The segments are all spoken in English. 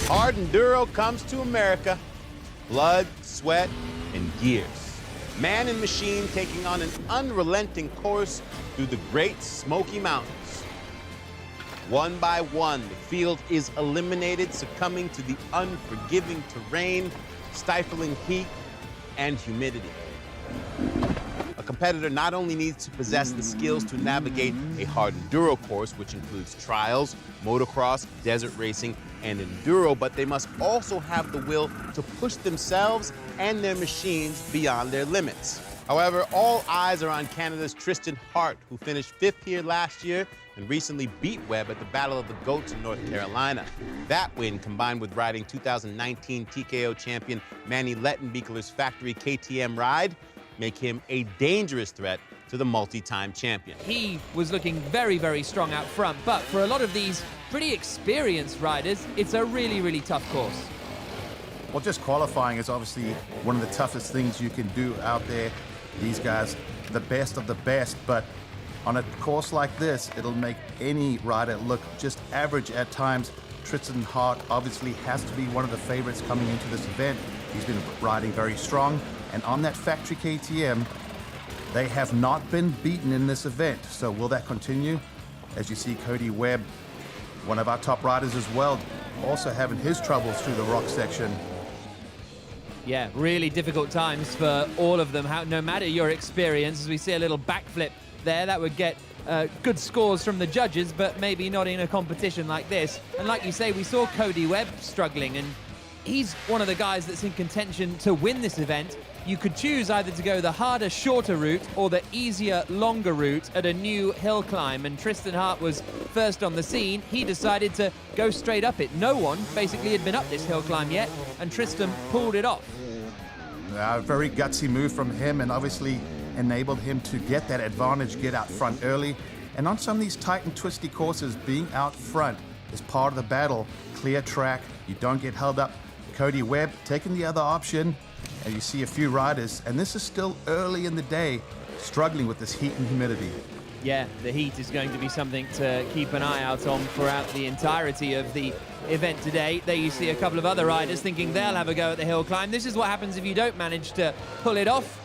Hard enduro comes to America. Blood, sweat, and gears. Man and machine taking on an unrelenting course through the Great Smoky Mountains. One by one, the field is eliminated, succumbing to the unforgiving terrain, stifling heat, and humidity. A competitor not only needs to possess the skills to navigate a hard enduro course, which includes trials, motocross, desert racing, and enduro, but they must also have the will to push themselves and their machines beyond their limits. However, all eyes are on Canada's Tristan Hart, who finished 5th here last year and recently beat Webb at the Battle of the Goats in North Carolina. That win, combined with riding 2019 TKO champion Manny Lettenbeekler's factory KTM ride, make him a dangerous threat to the multi-time champion. He was looking very, very strong out front, but for a lot of these pretty experienced riders, it's a really, really tough course. Well, just qualifying is obviously one of the toughest things you can do out there. These guys, the best of the best, but on a course like this, it'll make any rider look just average at times. Tristan Hart obviously has to be one of the favorites coming into this event. He's been riding very strong, and on that factory KTM, they have not been beaten in this event. So will that continue? As you see, Cody Webb, one of our top riders as well, also having his troubles through the rock section. Yeah, really difficult times for all of them, no matter your experience. As we see a little backflip there, that would get good scores from the judges, but maybe not in a competition like this. And like you say, we saw Cody Webb struggling, and he's one of the guys that's in contention to win this event. You could choose either to go the harder, shorter route or the easier, longer route at a new hill climb. And Tristan Hart was first on the scene. He decided to go straight up it. No one basically had been up this hill climb yet, and Tristan pulled it off. A very gutsy move from him, and obviously enabled him to get that advantage, get out front early. And on some of these tight and twisty courses, being out front is part of the battle. Clear track, you don't get held up. Cody Webb taking the other option, and you see a few riders, and this is still early in the day, struggling with this heat and humidity. Yeah, the heat is going to be something to keep an eye out on throughout the entirety of the event today. There you see a couple of other riders thinking they'll have a go at the hill climb. This is what happens if you don't manage to pull it off.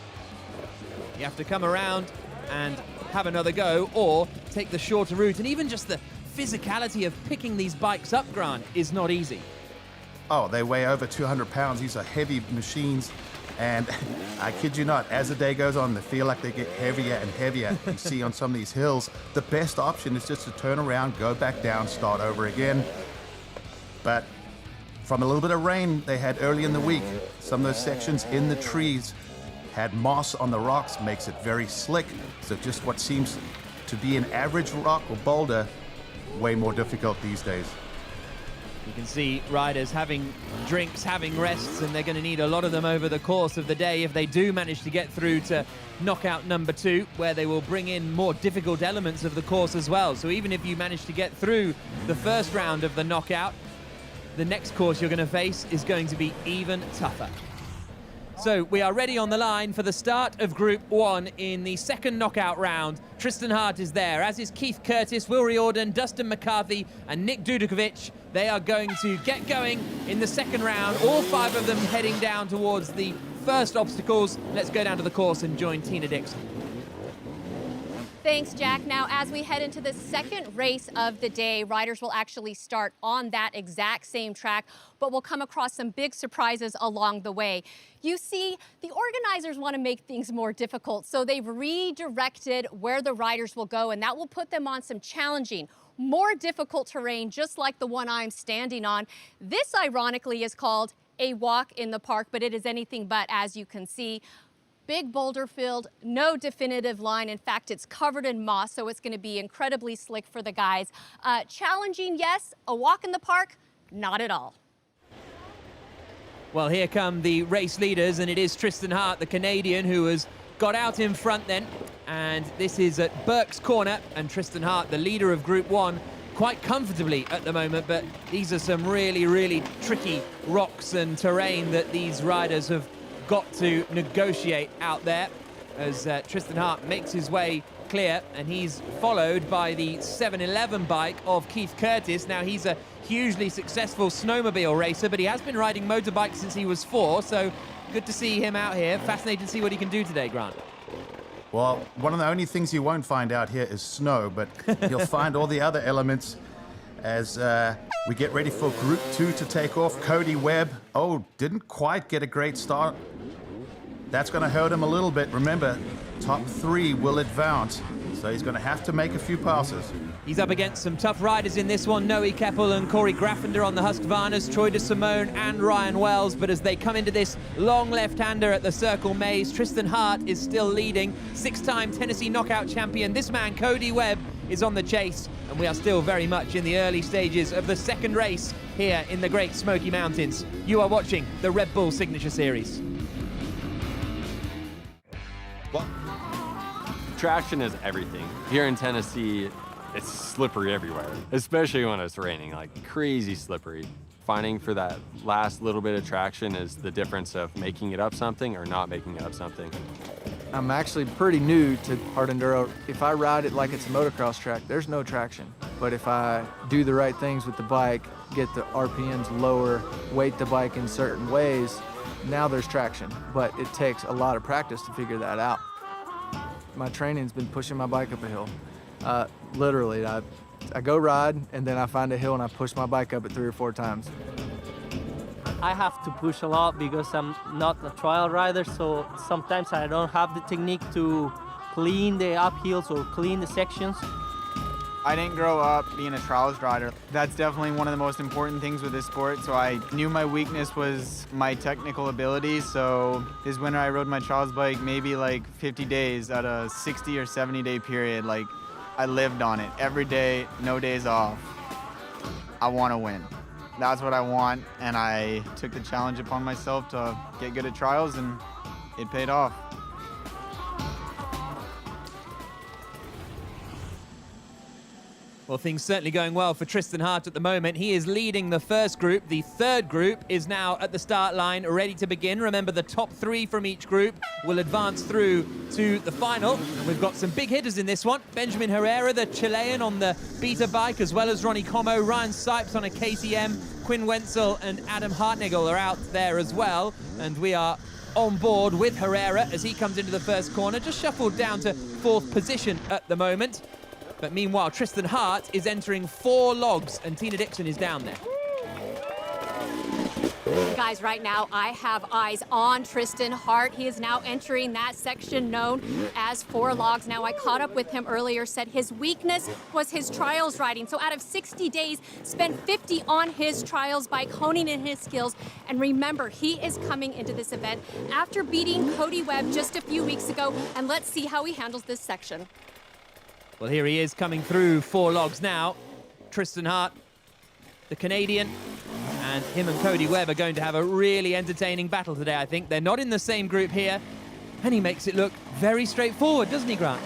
You have to come around and have another go, or take the shorter route. And even just the physicality of picking these bikes up, Grant, is not easy. Oh, they weigh over 200 pounds. These are heavy machines. And I kid you not, as the day goes on, they feel like they get heavier and heavier. You see on some of these hills, the best option is just to turn around, go back down, start over again. But from a little bit of rain they had early in the week, some of those sections in the trees had moss on the rocks, makes it very slick. So just what seems to be an average rock or boulder, way more difficult these days. You can see riders having drinks, having rests, and they're going to need a lot of them over the course of the day if they do manage to get through to knockout number 2, where they will bring in more difficult elements of the course as well. So even if you manage to get through the first round of the knockout, the next course you're going to face is going to be even tougher. So we are ready on the line for the start of Group 1 in the second knockout round. Tristan Hart is there, as is Keith Curtis, Will Riordan, Dustin McCarthy, and Nick Dudakovic. They are going to get going in the second round, all 5 of them heading down towards the first obstacles. Let's go down to the course and join Tina Dixon. Thanks, Jack. Now, as we head into the second race of the day, riders will actually start on that exact same track, but we'll come across some big surprises along the way. You see, the organizers want to make things more difficult, so they've redirected where the riders will go, and that will put them on some challenging, more difficult terrain, just like the one I'm standing on. This, ironically, is called a walk in the park, but it is anything but, as you can see. Big boulder field, no definitive line. In fact, it's covered in moss, so it's going to be incredibly slick for the guys. Challenging, yes. A walk in the park, not at all. Well, here come the race leaders, and it is Tristan Hart, the Canadian, who has got out in front then. And this is at Burke's Corner, and Tristan Hart, the leader of Group 1, quite comfortably at the moment, but these are some really, really tricky rocks and terrain that these riders have got to negotiate out there as Tristan Hart makes his way clear, and he's followed by the 711 bike of Keith Curtis. Now, he's a hugely successful snowmobile racer, but he has been riding motorbikes since he was 4, so good to see him out here. Fascinating to see what he can do today, Grant. Well, one of the only things you won't find out here is snow, but you'll find all the other elements as we get ready for Group 2 to take off. Cody Webb, didn't quite get a great start. That's going to hurt him a little bit. Remember, top 3 will advance, so he's going to have to make a few passes. He's up against some tough riders in this one. Noe Keppel and Corey Graffender on the Husqvarnas, Troy DeSimone and Ryan Wells. But as they come into this long left-hander at the Circle Maze, Tristan Hart is still leading. 6-time Tennessee knockout champion. This man, Cody Webb, is on the chase. And we are still very much in the early stages of the second race here in the Great Smoky Mountains. You are watching the Red Bull Signature Series. Well, traction is everything. Here in Tennessee, it's slippery everywhere, especially when it's raining, like crazy slippery. Finding for that last little bit of traction is the difference of making it up something or not making it up something. I'm actually pretty new to hard enduro. If I ride it like it's a motocross track, there's no traction. But if I do the right things with the bike, get the RPMs lower, weight the bike in certain ways, now there's traction. But it takes a lot of practice to figure that out. My training's been pushing my bike up a hill. Literally, I go ride, and then I find a hill and I push my bike up it 3 or 4 times. I have to push a lot because I'm not a trial rider, so sometimes I don't have the technique to clean the uphills or clean the sections. I didn't grow up being a trials rider. That's definitely one of the most important things with this sport. So I knew my weakness was my technical ability. So this winter I rode my trials bike maybe like 50 days out of a 60 or 70 day period. Like I lived on it every day, no days off. I want to win. That's what I want. And I took the challenge upon myself to get good at trials, and it paid off. Well, things certainly going well for Tristan Hart at the moment. He is leading the first group. The third group is now at the start line, ready to begin. Remember, the top 3 from each group will advance through to the final. And we've got some big hitters in this one. Benjamin Herrera, the Chilean, on the Beta bike, as well as Ronnie Como, Ryan Sipes on a KTM, Quinn Wenzel and Adam Hartnagel are out there as well. And we are on board with Herrera as he comes into the first corner, just shuffled down to 4th position at the moment. But meanwhile, Tristan Hart is entering 4 logs, and Tina Dixon is down there. Guys, right now I have eyes on Tristan Hart. He is now entering that section known as 4 logs. Now, I caught up with him earlier, said his weakness was his trials riding. So out of 60 days, spent 50 on his trials bike, honing in his skills. And remember, he is coming into this event after beating Cody Webb just a few weeks ago. And let's see how he handles this section. Well, here he is coming through 4 logs now. Tristan Hart, the Canadian, and him and Cody Webb are going to have a really entertaining battle today, I think. They're not in the same group here, and he makes it look very straightforward, doesn't he, Grant?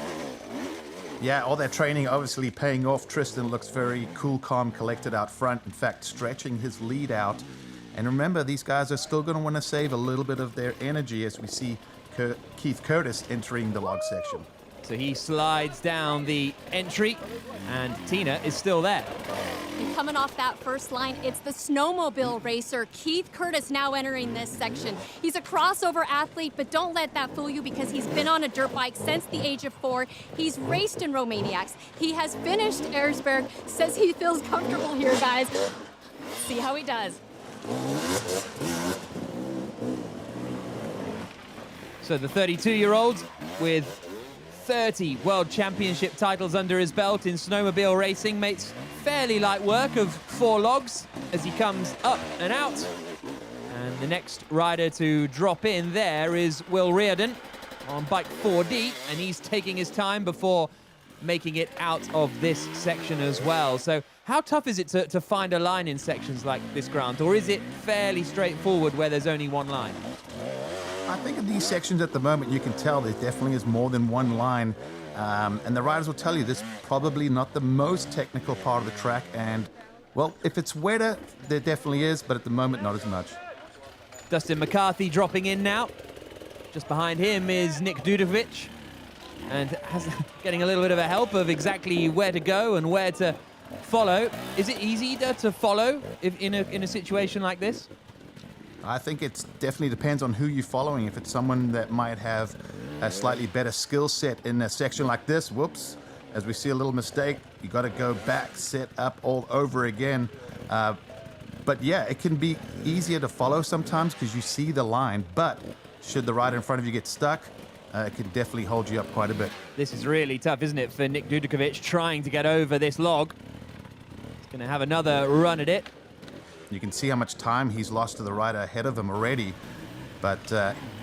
Yeah, all that training obviously paying off. Tristan looks very cool, calm, collected out front. In fact, stretching his lead out. And remember, these guys are still going to want to save a little bit of their energy as we see Keith Curtis entering the log section. So he slides down the entry, and Tina is still there. And coming off that first line, it's the snowmobile racer, Keith Curtis, now entering this section. He's a crossover athlete, but don't let that fool you because he's been on a dirt bike since the age of 4. He's raced in Romaniacs. He has finished Erzberg, says he feels comfortable here, guys. See how he does. So the 32-year-old with 30 World Championship titles under his belt in snowmobile racing makes fairly light work of 4 logs as he comes up and out. And the next rider to drop in there is Will Reardon on bike 4D, and he's taking his time before making it out of this section as well. So how tough is it to find a line in sections like this, Grant, or is it fairly straightforward where there's only one line? I think in these sections at the moment, you can tell there definitely is more than one line. And the riders will tell you this is probably not the most technical part of the track. And, well, if it's wetter, there definitely is, but at the moment, not as much. Dustin McCarthy dropping in now. Just behind him is Nick Dudovic. and getting a little bit of a help of exactly where to go and where to follow. Is it easy to follow in a situation like this? I think it definitely depends on who you're following. If it's someone that might have a slightly better skill set in a section like this, whoops, as we see a little mistake, you got to go back, set up all over again. But yeah, it can be easier to follow sometimes because you see the line, but should the rider in front of you get stuck, it can definitely hold you up quite a bit. This is really tough, isn't it, for Nick Dudakovic trying to get over this log. He's going to have another run at it. You can see how much time he's lost to the rider ahead of him already. But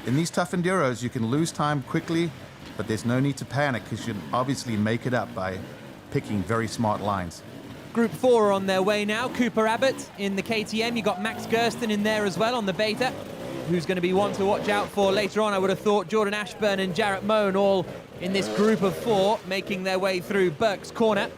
in these tough enduros, you can lose time quickly, but there's no need to panic because you can obviously make it up by picking very smart lines. Group 4 are on their way now. Cooper Abbott in the KTM. You got Max Gersten in there as well on the Beta, who's going to be one to watch out for later on. I would have thought Jordan Ashburn and Jarrett Moan all in this group of 4, making their way through Burke's corner,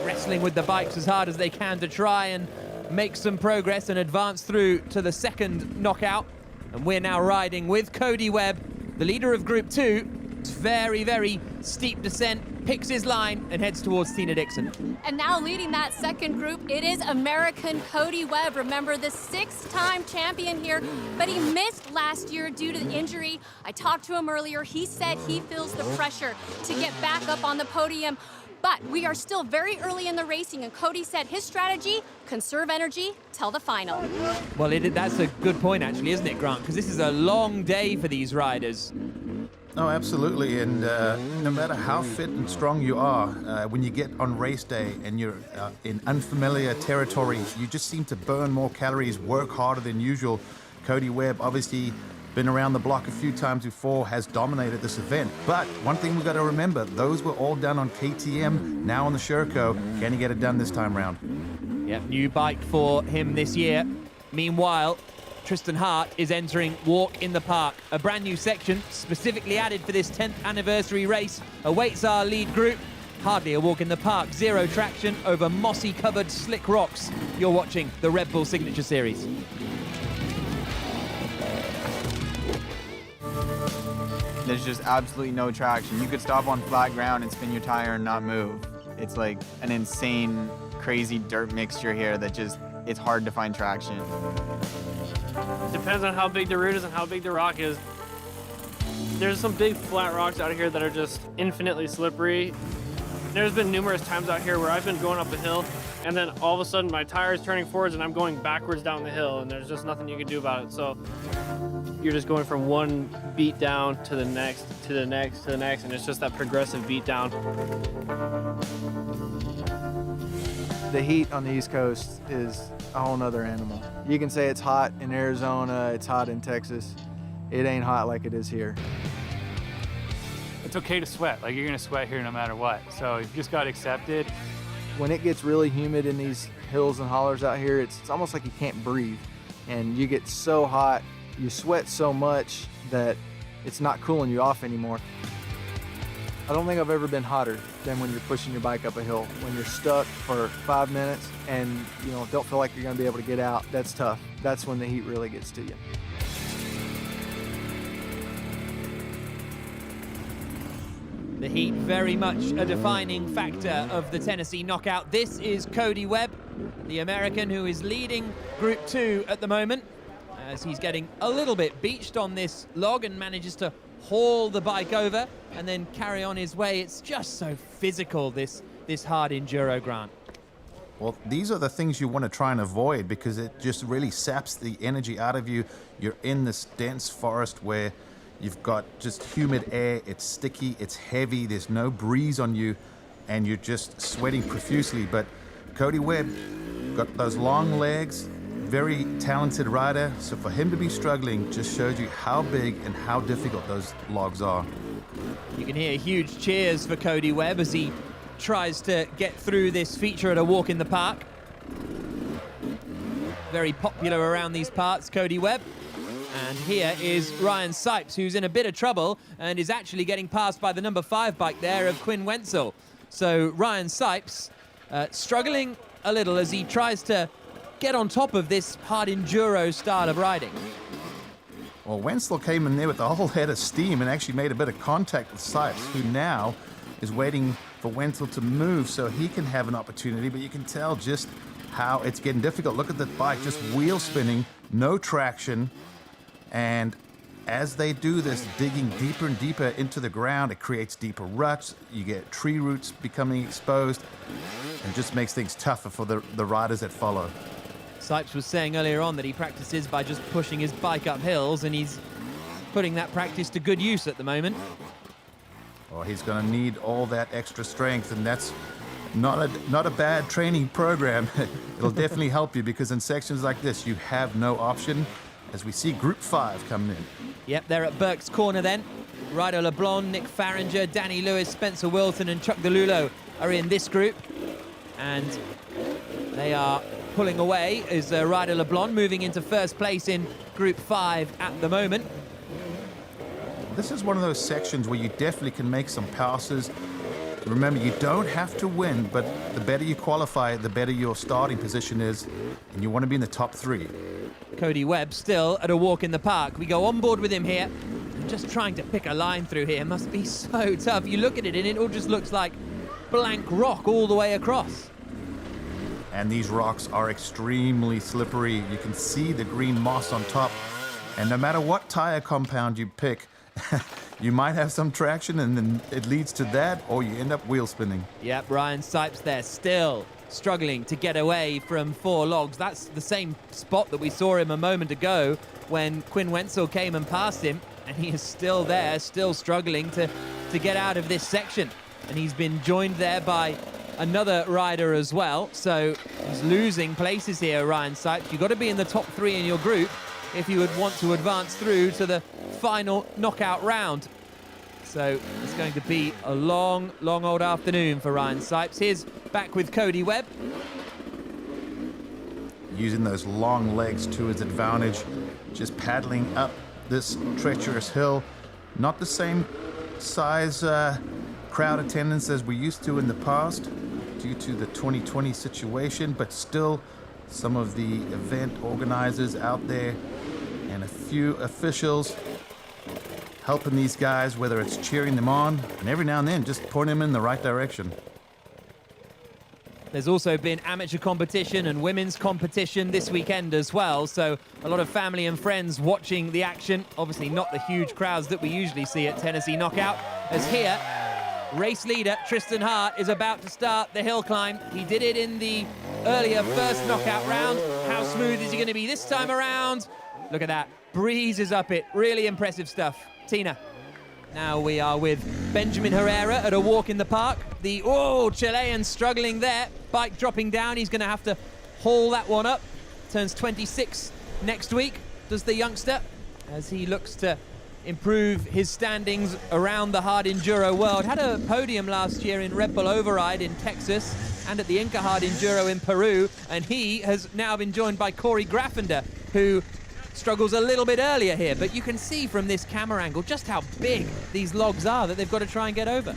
wrestling with the bikes as hard as they can to try and make some progress and advance through to the second knockout. And we're now riding with Cody Webb, the leader of Group 2. It's very, very steep descent, picks his line and heads towards Tina Dixon. And now leading that second group, it is American Cody Webb. Remember, the 6-time champion here, but he missed last year due to the injury. I talked to him earlier. He said he feels the pressure to get back up on the podium. But we are still very early in the racing, and Cody said his strategy, conserve energy till the final. Well, that's a good point, actually, isn't it, Grant? Because this is a long day for these riders. Oh, absolutely. And no matter how fit and strong you are, when you get on race day and you're in unfamiliar territory, you just seem to burn more calories, work harder than usual. Cody Webb, obviously been around the block a few times before, has dominated this event. But one thing we've got to remember, those were all done on KTM, now on the Sherco. Can he get it done this time round? Yep, new bike for him this year. Meanwhile, Tristan Hart is entering Walk in the Park, a brand new section specifically added for this 10th anniversary race. Awaits our lead group. Hardly a walk in the park, 0 traction over mossy covered slick rocks. You're watching the Red Bull Signature Series. There's just absolutely no traction. You could stop on flat ground and spin your tire and not move. It's like an insane, crazy dirt mixture here that just, it's hard to find traction. Depends on how big the root is and how big the rock is. There's some big flat rocks out here that are just infinitely slippery. There's been numerous times out here where I've been going up a hill and then all of a sudden my tire is turning forwards and I'm going backwards down the hill and there's just nothing you can do about it. So you're just going from one beat down to the next, to the next, to the next, and it's just that progressive beat down. The heat on the East Coast is a whole nother animal. You can say it's hot in Arizona, it's hot in Texas. It ain't hot like it is here. It's okay to sweat. Like, you're gonna sweat here no matter what. So you've just got to accept it. When it gets really humid in these hills and hollers out here, it's almost like you can't breathe. And you get so hot, you sweat so much that it's not cooling you off anymore. I don't think I've ever been hotter than when you're pushing your bike up a hill. When you're stuck for 5 minutes and don't feel like you're gonna be able to get out, that's tough. That's when the heat really gets to you. The heat very much a defining factor of the Tennessee knockout. This is Cody Webb, the American who is leading Group 2 at the moment, as he's getting a little bit beached on this log and manages to haul the bike over and then carry on his way. It's just so physical, this hard enduro, Grant. Well, these are the things you want to try and avoid because it just really saps the energy out of you. You're in this dense forest where you've got just humid air, it's sticky, it's heavy, there's no breeze on you, and you're just sweating profusely. But Cody Webb got those long legs, very talented rider, so for him to be struggling just shows you how big and how difficult those logs are. You can hear huge cheers for Cody Webb as he tries to get through this feature at a walk in the park. Very popular around these parts, Cody Webb. And here is Ryan Sipes, who's in a bit of trouble and is actually getting passed by the number 5 bike there of Quinn Wenzel. So Ryan Sipes struggling a little as he tries to get on top of this hard enduro style of riding. Well, Wenzel came in there with a whole head of steam and actually made a bit of contact with Sipes, who now is waiting for Wenzel to move so he can have an opportunity, but you can tell just how it's getting difficult. Look at the bike, just wheel spinning, no traction, and as they do this, digging deeper and deeper into the ground, it creates deeper ruts. You get tree roots becoming exposed, and just makes things tougher for the riders that follow. Sipes was saying earlier on that he practices by just pushing his bike up hills, and he's putting that practice to good use at the moment. Well, he's going to need all that extra strength, and that's not a bad training program. It'll definitely help you, because in sections like this, you have no option, as we see Group 5 coming in. Yep, they're at Burke's corner then. Ryder LeBlanc, Nick Farringer, Danny Lewis, Spencer Wilton, and Chuck DeLulo are in this group. And they are pulling away as Ryder LeBlanc moving into first place in Group 5 at the moment. This is one of those sections where you definitely can make some passes. Remember, you don't have to win, but the better you qualify, the better your starting position is, and you want to be in the top 3. Cody Webb still at a walk in the park. We go on board with him here. And just trying to pick a line through here must be so tough. You look at it and it all just looks like blank rock all the way across. And these rocks are extremely slippery. You can see the green moss on top. And no matter what tire compound you pick, you might have some traction and then it leads to that, or you end up wheel spinning. Yep, Ryan Sipes there still struggling to get away from 4 logs. That's the same spot that we saw him a moment ago when Quinn Wenzel came and passed him, and he is still there, still struggling to get out of this section. And he's been joined there by another rider as well, so he's losing places here, Ryan Sipes. You've got to be in the top 3 in your group if you would want to advance through to the final knockout round. So it's going to be a long, long old afternoon for Ryan Sipes. Here's back with Cody Webb. Using those long legs to his advantage, just paddling up this treacherous hill. Not the same size crowd attendance as we used to in the past due to the 2020 situation, but still some of the event organizers out there and a few officials helping these guys, whether it's cheering them on and every now and then just pointing them in the right direction. There's also been amateur competition and women's competition this weekend as well, so a lot of family and friends watching the action. Obviously not the huge crowds that we usually see at Tennessee Knockout, as here, race leader Tristan Hart is about to start the hill climb. He did it in the earlier first knockout round. How smooth is he going to be this time around? Look at that, breezes up it, really impressive stuff. Tina. Now we are with Benjamin Herrera at a walk in the park. The Chilean struggling there. Bike dropping down. He's going to have to haul that one up. Turns 26 next week, does the youngster, as he looks to improve his standings around the hard enduro world. Had a podium last year in Red Bull Override in Texas and at the Inca Hard Enduro in Peru. And he has now been joined by Corey Graffender, who struggles a little bit earlier here, but you can see from this camera angle just how big these logs are that they've got to try and get over.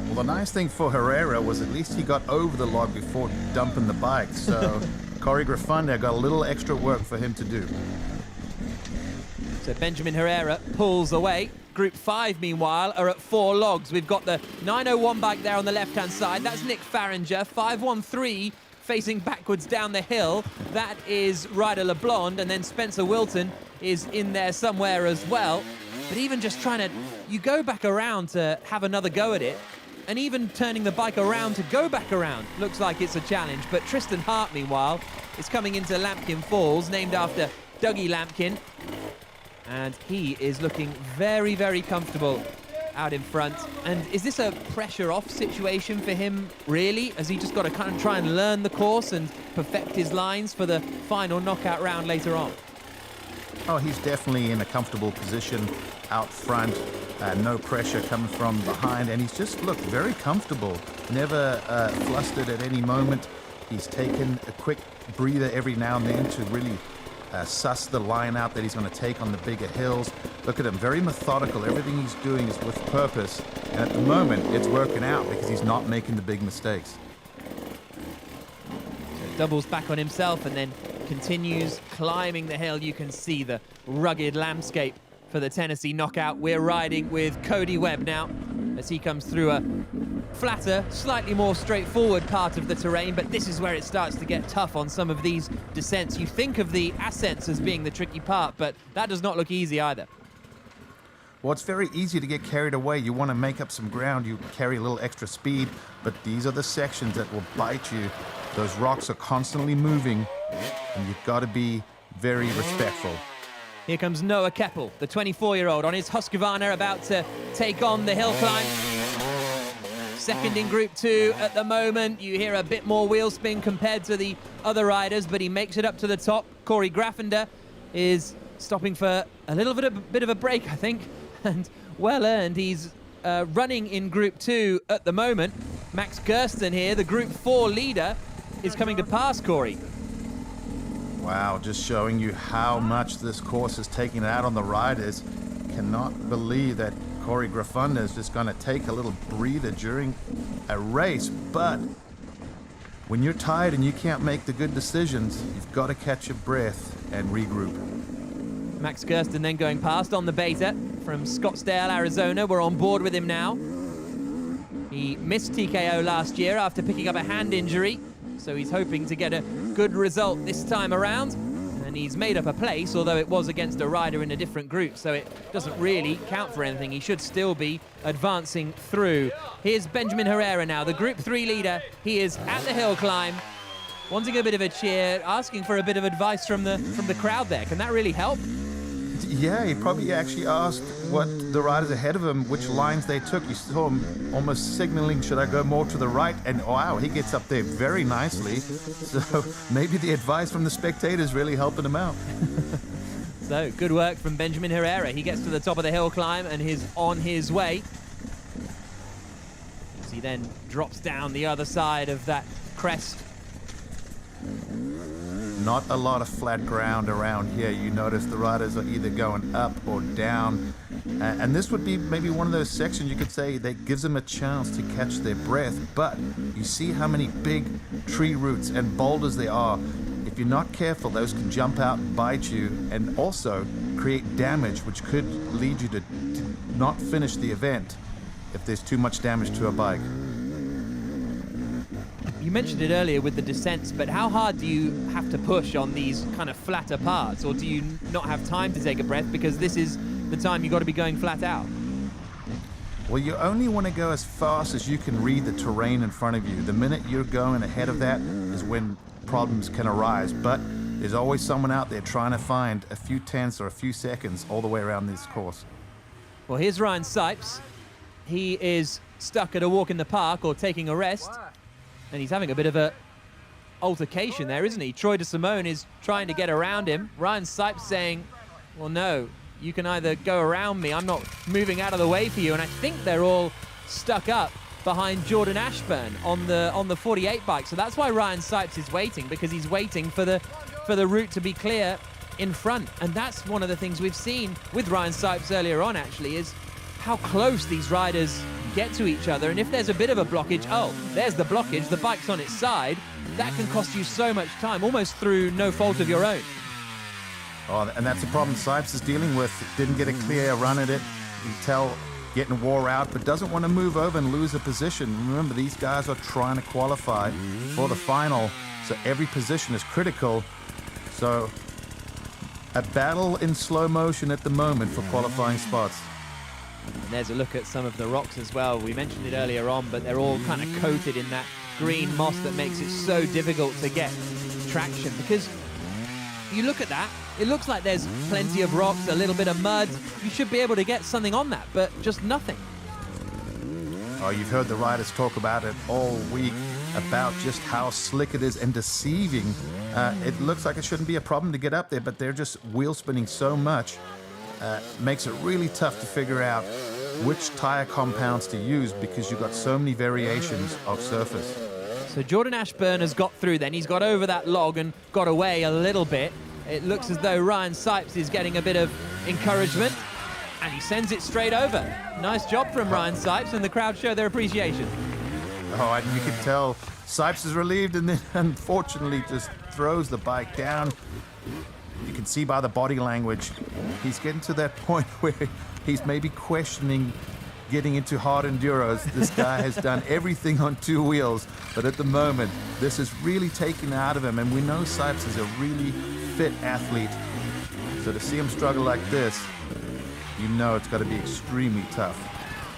Well, the nice thing for Herrera was at least he got over the log before dumping the bike, so Corey Graffender got a little extra work for him to do. So Benjamin Herrera pulls away. Group 5, meanwhile, are at 4 logs. We've got the 901 bike there on the left-hand side. That's Nick Farringer. 513 facing backwards down the hill. That is Ryder LeBlanc, and then Spencer Wilton is in there somewhere as well. But even just trying to, you go back around to have another go at it, and even turning the bike around to go back around looks like it's a challenge. But Tristan Hart, meanwhile, is coming into Lampkin Falls, named after Dougie Lampkin. And he is looking very, very comfortable out in front. And is this a pressure-off situation for him, really? Has he just got to kind of try and learn the course and perfect his lines for the final knockout round later on? Oh, he's definitely in a comfortable position out front. No pressure coming from behind. And he's just looked very comfortable. Never flustered at any moment. He's taken a quick breather every now and then to really suss the line out that he's going to take on the bigger hills. Look at him, very methodical. Everything he's doing is with purpose. And at the moment, it's working out because he's not making the big mistakes. So doubles back on himself and then continues climbing the hill. You can see the rugged landscape for the Tennessee Knockout. We're riding with Cody Webb now as he comes through a flatter, slightly more straightforward part of the terrain, but this is where it starts to get tough on some of these descents. You think of the ascents as being the tricky part, but that does not look easy either. Well, it's very easy to get carried away. You want to make up some ground, you carry a little extra speed, but these are the sections that will bite you. Those rocks are constantly moving, and you've got to be very respectful. Here comes Noah Keppel, the 24-year-old, on his Husqvarna, about to take on the hill climb. Second in Group 2 at the moment. You hear a bit more wheel spin compared to the other riders, but he makes it up to the top. Corey Graffender is stopping for a little bit of a break, I think, and well earned. He's running in Group 2 at the moment. Max Gersten here, the Group 4 leader, is coming to pass Corey. Wow, just showing you how much this course is taking it out on the riders. Cannot believe that Corey Graffender is just going to take a little breather during a race, but when you're tired and you can't make the good decisions, you've got to catch your breath and regroup. Max Gersten then going past on the beta from Scottsdale, Arizona. We're on board with him now. He missed TKO last year after picking up a hand injury, so he's hoping to get a good result this time around. And he's made up a place, although it was against a rider in a different group, so it doesn't really count for anything. He should still be advancing through. Here's Benjamin Herrera now, the Group 3 leader. He is at the hill climb, wanting a bit of a cheer, asking for a bit of advice from the crowd there. Can that really help? Yeah, he probably actually asked what the riders ahead of him, which lines they took. You saw him almost signaling, should I go more to the right? And wow, he gets up there very nicely. So maybe the advice from the spectators really helping him out. So good work from Benjamin Herrera. He gets to the top of the hill climb and is on his way. As he then drops down the other side of that crest. Not a lot of flat ground around here. You notice the riders are either going up or down. And this would be maybe one of those sections you could say that gives them a chance to catch their breath. But you see how many big tree roots and boulders there are. If you're not careful, those can jump out and bite you and also create damage, which could lead you to not finish the event if there's too much damage to a bike. You mentioned it earlier with the descents, but how hard do you have to push on these kind of flatter parts, or do you not have time to take a breath because this is the time you've got to be going flat out? Well, you only want to go as fast as you can read the terrain in front of you. The minute you're going ahead of that is when problems can arise, but there's always someone out there trying to find a few tenths or a few seconds all the way around this course. Well, here's Ryan Sipes. He is stuck at a walk in the park or taking a rest. And he's having a bit of a altercation there, isn't he? Troy DeSimone is trying to get around him. Ryan Sipes saying, well, no, you can either go around me. I'm not moving out of the way for you. And I think they're all stuck up behind Jordan Ashburn on the 48 bike. So that's why Ryan Sipes is waiting, because he's waiting for the route to be clear in front. And that's one of the things we've seen with Ryan Sipes earlier on, actually, is how close these riders get to each other. And if there's a bit of a blockage, oh, there's the blockage, the bike's on its side, that can cost you so much time, almost through no fault of your own. Oh, and that's the problem Sipes is dealing with. Didn't get a clear run at it. You can tell getting wore out, but doesn't want to move over and lose a position. Remember, these guys are trying to qualify for the final, so every position is critical. So a battle in slow motion at the moment for qualifying spots. And there's a look at some of the rocks as well. We mentioned it earlier on, but they're all kind of coated in that green moss that makes it so difficult to get traction. Because you look at that, it looks like there's plenty of rocks, a little bit of mud. You should be able to get something on that, but just nothing. Oh, you've heard the riders talk about it all week, about just how slick it is and deceiving. It looks like it shouldn't be a problem to get up there, but they're just wheel spinning so much. Makes it really tough to figure out which tire compounds to use because you've got so many variations of surface. So Jordan Ashburn has got through then. He's got over that log and got away a little bit. It looks as though Ryan Sipes is getting a bit of encouragement, and he sends it straight over. Nice job from Ryan Sipes, and the crowd show their appreciation. Oh, and you can tell Sipes is relieved and then unfortunately just throws the bike down. You can see by the body language, he's getting to that point where he's maybe questioning getting into hard enduros. This guy has done everything on two wheels, but at the moment, this is really taken out of him, and we know Sipes is a really fit athlete. So to see him struggle like this, you know it's got to be extremely tough.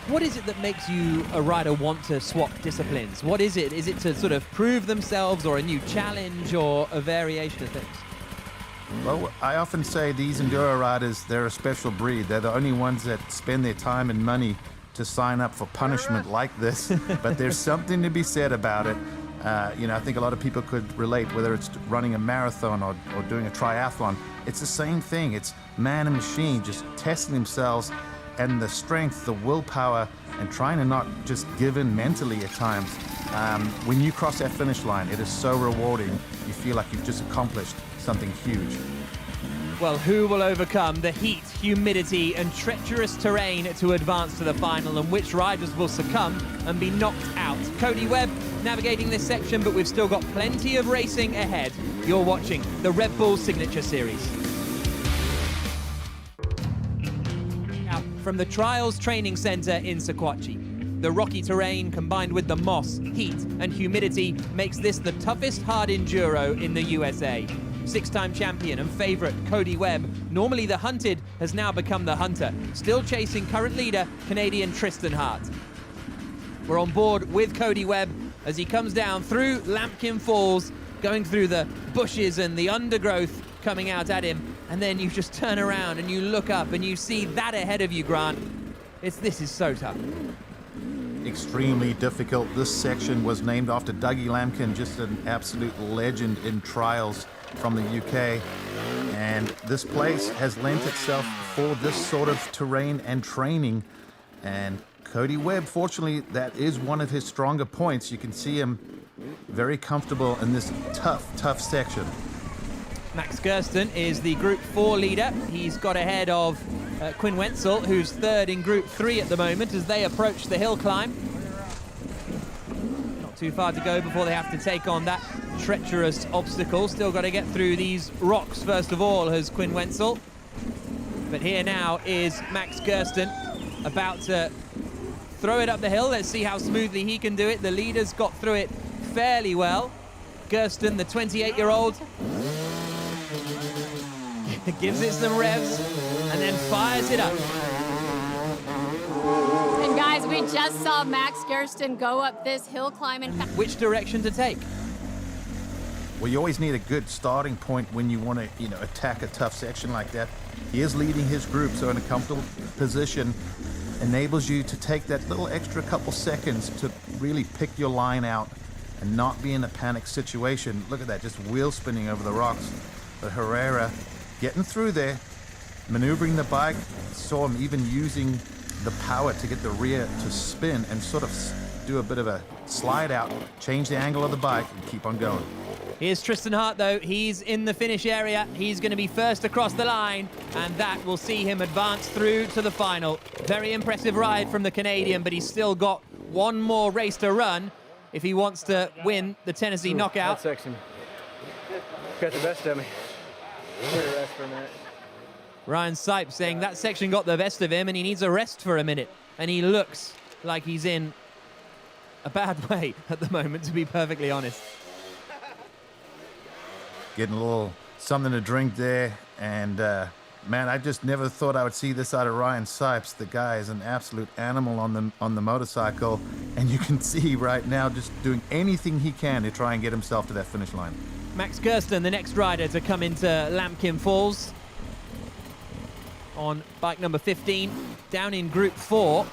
What is it that makes you, a rider, want to swap disciplines? What is it? Is it to sort of prove themselves, or a new challenge, or a variation of things? Well, I often say these enduro riders, they're a special breed. They're the only ones that spend their time and money to sign up for punishment like this. But there's something to be said about it. I think a lot of people could relate, whether it's running a marathon or doing a triathlon. It's the same thing. It's man and machine just testing themselves, and the strength, the willpower, and trying to not just give in mentally at times. When you cross that finish line, it is so rewarding. You feel like you've just accomplished something huge. Well, who will overcome the heat, humidity, and treacherous terrain to advance to the final, and which riders will succumb and be knocked out? Cody Webb navigating this section, but we've still got plenty of racing ahead. You're watching the Red Bull Signature Series. Out from the Trials Training Center in Sequatchie. The rocky terrain combined with the moss, heat, and humidity makes this the toughest hard enduro in the USA. Six-time champion and favorite Cody Webb, normally the hunted, has now become the hunter, still chasing current leader Canadian Tristan Hart. We're on board with Cody Webb as he comes down through Lambkin Falls, going through the bushes and the undergrowth coming out at him, and then you just turn around and you look up and you see that ahead of you, Grant. This is so tough. Extremely difficult. This section was named after Dougie Lambkin, just an absolute legend in trials from the UK. And this place has lent itself for this sort of terrain and training. And Cody Webb, fortunately, that is one of his stronger points. You can see him very comfortable in this tough section. Max Gersten is the Group 4 leader. He's got ahead of Quinn Wenzel, who's third in Group 3 at the moment as they approach the hill climb. Not too far to go before they have to take on that treacherous obstacle. Still got to get through these rocks first of all, has Quinn Wenzel. But here now is Max Gersten about to throw it up the hill. Let's see how smoothly he can do it. The leader's got through it fairly well. Gersten, the 28-year-old, gives it some revs and then fires it up. And guys, we just saw Max Gersten go up this hill climb. Which direction to take? Well, you always need a good starting point when you want to, attack a tough section like that. He is leading his group, so in a comfortable position enables you to take that little extra couple seconds to really pick your line out and not be in a panic situation. Look at that, just wheel spinning over the rocks. But Herrera getting through there, maneuvering the bike. Saw him even using the power to get the rear to spin and sort of do a bit of a slide out, change the angle of the bike, and keep on going. Here's Tristan Hart, though. He's in the finish area. He's going to be first across the line, and that will see him advance through to the final. Very impressive ride from the Canadian, but he's still got one more race to run if he wants to win the Tennessee Knockout. That section got the best of me. I'm gonna rest for a minute. Ryan Sipes saying that section got the best of him and he needs a rest for a minute. And he looks like he's in a bad way at the moment, to be perfectly honest. Getting a little something to drink there. And, man, I just never thought I would see this out of Ryan Sipes. The guy is an absolute animal on the motorcycle. And you can see right now just doing anything he can to try and get himself to that finish line. Max Gersten, the next rider to come into Lambkin Falls on bike number 15, down in Group 4.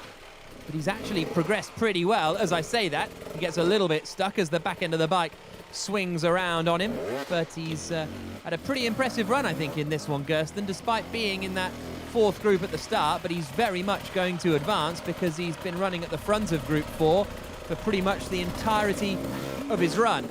But he's actually progressed pretty well. As I say that, he gets a little bit stuck as the back end of the bike swings around on him. But he's had a pretty impressive run, I think, in this one, Gersten, despite being in that fourth group at the start. But he's very much going to advance because he's been running at the front of Group 4 for pretty much the entirety of his run.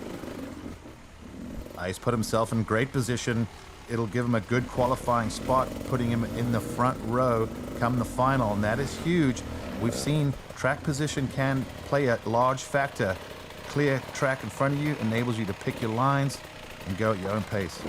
He's put himself in great position. It'll give him a good qualifying spot, putting him in the front row come the final, and that is huge. We've seen track position can play a large factor, clear track in front of you enables you to pick your lines and go at your own pace.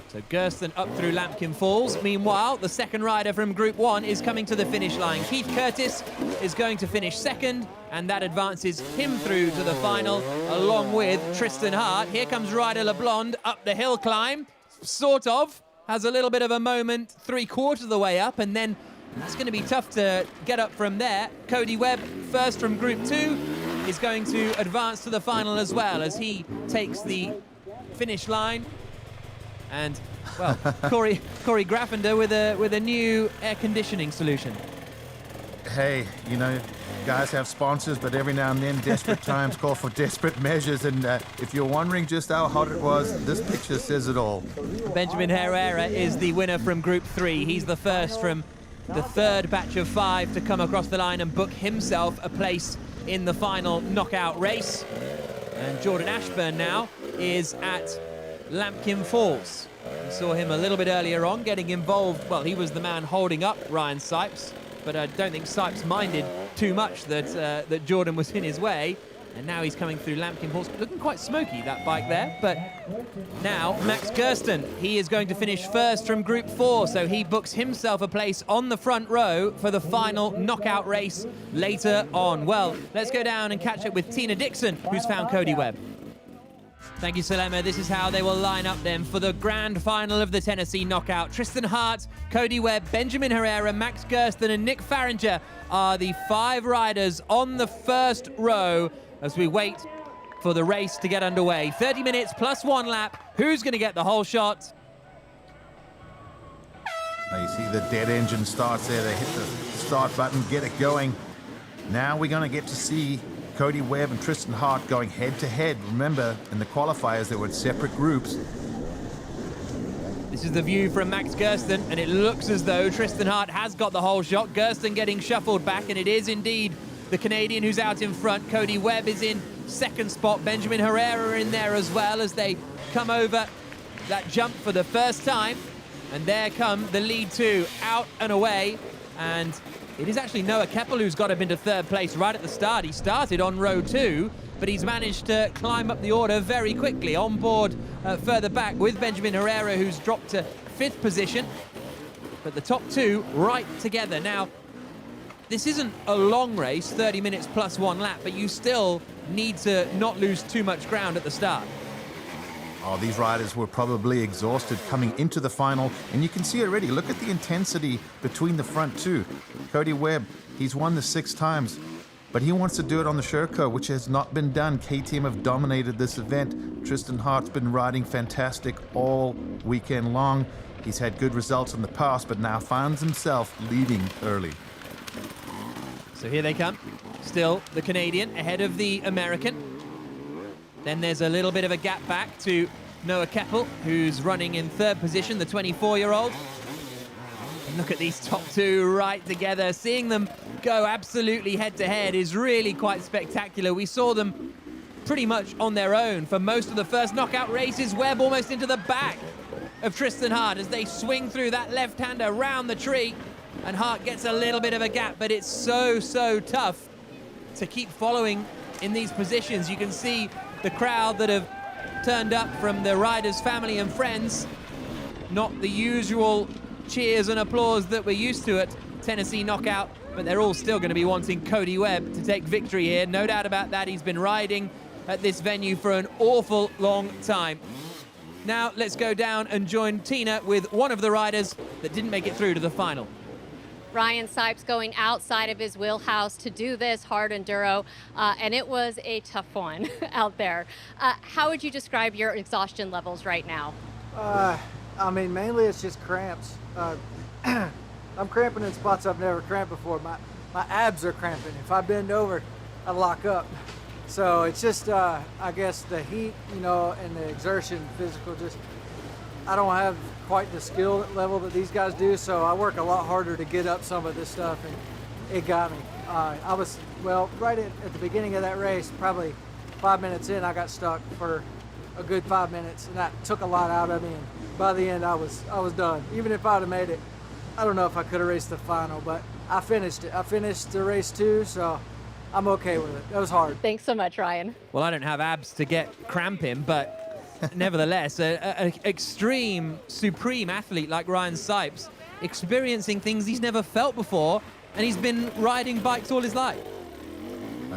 So Gersten up through Lampkin Falls. Meanwhile, the second rider from Group 1 is coming to the finish line. Keith Curtis is going to finish second, and that advances him through to the final, along with Tristan Hart. Here comes Ryder LeBlond up the hill climb, sort of. Has a little bit of a moment 3/4 of the way up, and then it's going to be tough to get up from there. Cody Webb, first from Group 2, is going to advance to the final as well as he takes the finish line. And, well, Corey Graffender with a new air conditioning solution. Hey, you know, guys have sponsors, but every now and then desperate times call for desperate measures. And if you're wondering just how hot it was, this picture says it all. Benjamin Herrera is the winner from Group 3. He's the first from the third batch of 5 to come across the line and book himself a place in the final knockout race. And Jordan Ashburn now is at Lampkin Falls. We saw him a little bit earlier on getting involved. Well, he was the man holding up Ryan Sipes, but I don't think Sipes minded too much that Jordan was in his way. And now he's coming through Lampkin Falls. Looking quite smoky, that bike there. But now Max Gersten, he is going to finish first from Group 4, so he books himself a place on the front row for the final knockout race later on. Well, let's go down and catch up with Tina Dixon, who's found Cody Webb. Thank you, Salema. This is how they will line up then for the grand final of the Tennessee Knockout. Tristan Hart, Cody Webb, Benjamin Herrera, Max Gersten and Nick Farringer are the 5 riders on the first row as we wait for the race to get underway. 30 minutes plus 1 lap. Who's going to get the whole shot? Now you see the dead engine starts there. They hit the start button, get it going. Now we're going to get to see Cody Webb and Tristan Hart going head-to-head. Remember, in the qualifiers, they were in separate groups. This is the view from Max Gersten, and it looks as though Tristan Hart has got the whole shot. Gersten getting shuffled back, and it is indeed the Canadian who's out in front. Cody Webb is in second spot. Benjamin Herrera in there as well as they come over that jump for the first time. And there come the lead 2 out and away. And it is actually Noah Keppel who's got him into third place right at the start. He started on row 2, but he's managed to climb up the order very quickly. On board further back with Benjamin Herrera, who's dropped to 5th position. But the top 2 right together. Now, this isn't a long race, 30 minutes plus 1 lap, but you still need to not lose too much ground at the start. Oh, these riders were probably exhausted coming into the final, and you can see already, look at the intensity between the front 2. Cody Webb, he's won this 6 times, but he wants to do it on the Sherco, which has not been done. KTM have dominated this event. Tristan Hart's been riding fantastic all weekend long. He's had good results in the past, but now finds himself leading early. So here they come. Still the Canadian ahead of the American. Then there's a little bit of a gap back to Noah Keppel, who's running in 3rd position, the 24-year-old. And look at these top 2 right together. Seeing them go absolutely head-to-head is really quite spectacular. We saw them pretty much on their own for most of the first knockout races. Webb almost into the back of Tristan Hart as they swing through that left-hander around the tree. And Hart gets a little bit of a gap, but it's so tough to keep following in these positions. You can see the crowd that have turned up from the riders' family and friends. Not the usual cheers and applause that we're used to at Tennessee Knockout, but they're all still going to be wanting Cody Webb to take victory here. No doubt about that. He's been riding at this venue for an awful long time. Now let's go down and join Tina with one of the riders that didn't make it through to the final. Ryan Sipes going outside of his wheelhouse to do this hard enduro, and it was a tough one out there. How would you describe your exhaustion levels right now? I mean, mainly it's just cramps. I'm cramping in spots I've never cramped before. My abs are cramping. If I bend over, I lock up. So it's just, I guess the heat, you know, and the exertion, physical, just, I don't have quite the skill level that these guys do, so I work a lot harder to get up some of this stuff, and it got me. I was, well, right at the beginning of that race, probably 5 minutes in, I got stuck for a good 5 minutes, and that took a lot out of me, and by the end, I was done. Even if I'd have made it, I don't know if I could have raced the final, but I finished it. I finished the race too, so I'm okay with it. That was hard. Thanks so much, Ryan. Well, I don't have abs to get cramping, but nevertheless, an extreme, supreme athlete like Ryan Sipes, experiencing things he's never felt before, and he's been riding bikes all his life.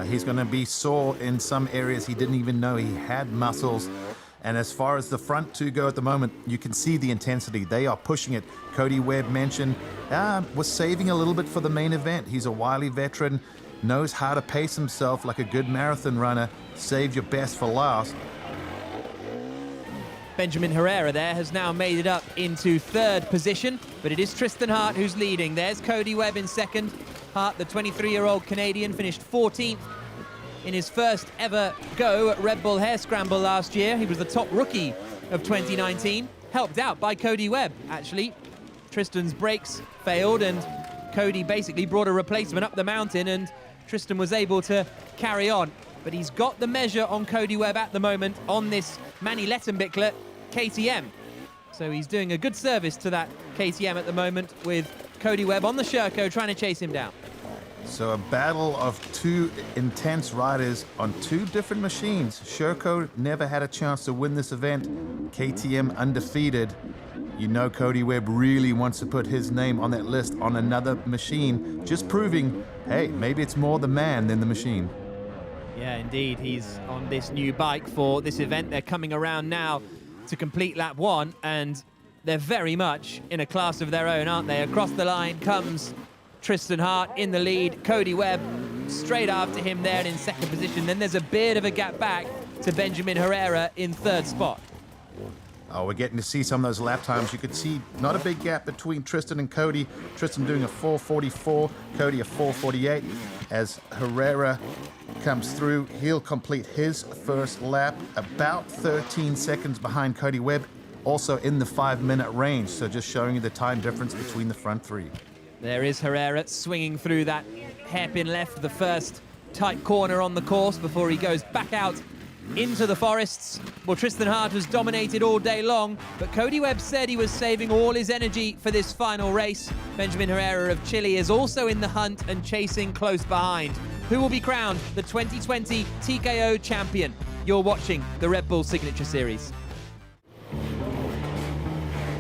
He's going to be sore in some areas he didn't even know he had muscles. And as far as the front two go at the moment, you can see the intensity. They are pushing it. Cody Webb mentioned was saving a little bit for the main event. He's a wily veteran, knows how to pace himself like a good marathon runner. Save your best for last. Benjamin Herrera there has now made it up into third position, but it is Tristan Hart who's leading. There's Cody Webb in second. Hart, the 23-year-old Canadian, finished 14th in his first ever go at Red Bull Hare Scramble last year. He was the top rookie of 2019, helped out by Cody Webb, actually. Tristan's brakes failed, and Cody basically brought a replacement up the mountain, and Tristan was able to carry on. But he's got the measure on Cody Webb at the moment on this Manny Lettenbichler KTM. So he's doing a good service to that KTM at the moment, with Cody Webb on the Sherco trying to chase him down. So a battle of two intense riders on two different machines. Sherco never had a chance to win this event. KTM undefeated. You know Cody Webb really wants to put his name on that list on another machine, just proving, hey, maybe it's more the man than the machine. Yeah, indeed. He's on this new bike for this event. They're coming around now to complete lap one, and they're very much in a class of their own, aren't they? Across the line comes Tristan Hart in the lead. Cody Webb straight after him there in second position. Then there's a bit of a gap back to Benjamin Herrera in third spot. Oh, we're getting to see some of those lap times. You could see not a big gap between Tristan and Cody. Tristan doing a 4:44, Cody a 4:48. As Herrera comes through, he'll complete his first lap about 13 seconds behind Cody Webb, also in the 5-minute range. So just showing you the time difference between the front three. There is Herrera swinging through that hairpin left, the first tight corner on the course before he goes back out into the forests. Well, Tristan Hart has dominated all day long, but Cody Webb said he was saving all his energy for this final race. Benjamin Herrera of Chile is also in the hunt and chasing close behind. Who will be crowned the 2020 TKO champion? You're watching the Red Bull Signature Series.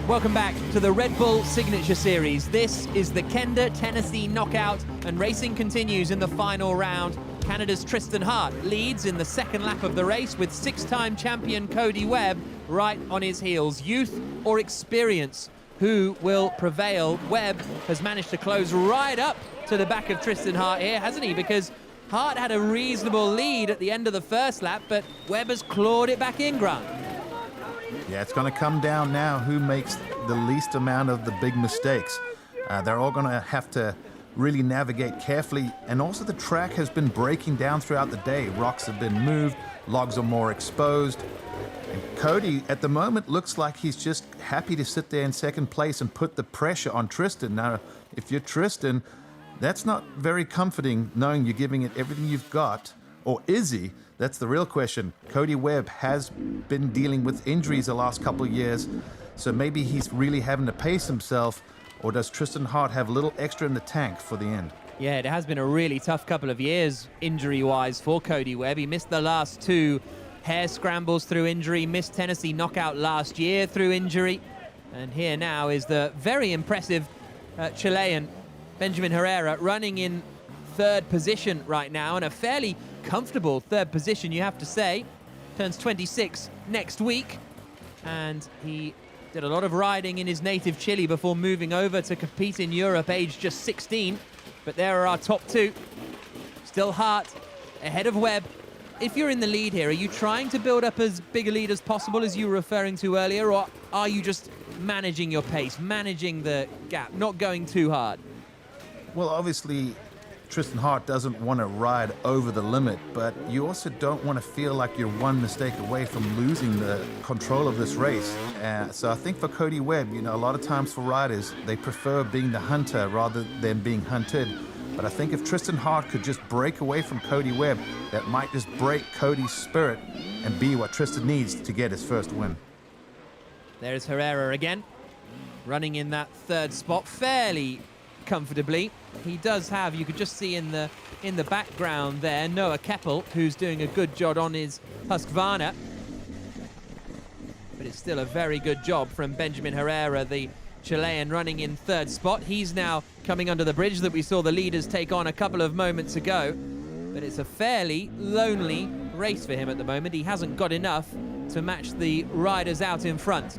Welcome back to the Red Bull Signature Series. This is the Kenda, Tennessee Knockout, and racing continues in the final round. Canada's Tristan Hart leads in the second lap of the race with 6-time champion Cody Webb right on his heels. Youth or experience, who will prevail? Webb has managed to close right up to the back of Tristan Hart here, hasn't he? Because Hart had a reasonable lead at the end of the first lap, but Webb has clawed it back in, Grant. Yeah, it's going to come down now who makes the least amount of the big mistakes. They're all going to have to really navigate carefully, and also the track has been breaking down throughout the day. Rocks have been moved, logs are more exposed, and Cody at the moment looks like he's just happy to sit there in second place and put the pressure on Tristan. Now, if you're Tristan, that's not very comforting, knowing you're giving it everything you've got. Or is he? That's the real question. Cody Webb has been dealing with injuries the last couple of years, so maybe he's really having to pace himself. Or does Tristan Hart have a little extra in the tank for the end? Yeah, it has been a really tough couple of years injury-wise for Cody Webb. He missed the last 2 hare scrambles through injury, missed Tennessee Knockout last year through injury. And here now is the very impressive Chilean Benjamin Herrera running in third position right now, and a fairly comfortable third position, you have to say. Turns 26 next week, and he did a lot of riding in his native Chile before moving over to compete in Europe, aged just 16. But there are our top 2. Still Hart ahead of Webb. If you're in the lead here, are you trying to build up as big a lead as possible, as you were referring to earlier, or are you just managing your pace, managing the gap, not going too hard? Well, obviously, Tristan Hart doesn't want to ride over the limit, but you also don't want to feel like you're one mistake away from losing the control of this race. So I think for Cody Webb, a lot of times for riders, they prefer being the hunter rather than being hunted. But I think if Tristan Hart could just break away from Cody Webb, that might just break Cody's spirit and be what Tristan needs to get his first win. There's Herrera again, running in that third spot, fairly comfortably. He does have, you could just see in the background there, Noah Keppel, who's doing a good job on his Husqvarna. But it's still a very good job from Benjamin Herrera, the Chilean, running in third spot. He's now coming under the bridge that we saw the leaders take on a couple of moments ago. But it's a fairly lonely race for him at the moment. He hasn't got enough to match the riders out in front.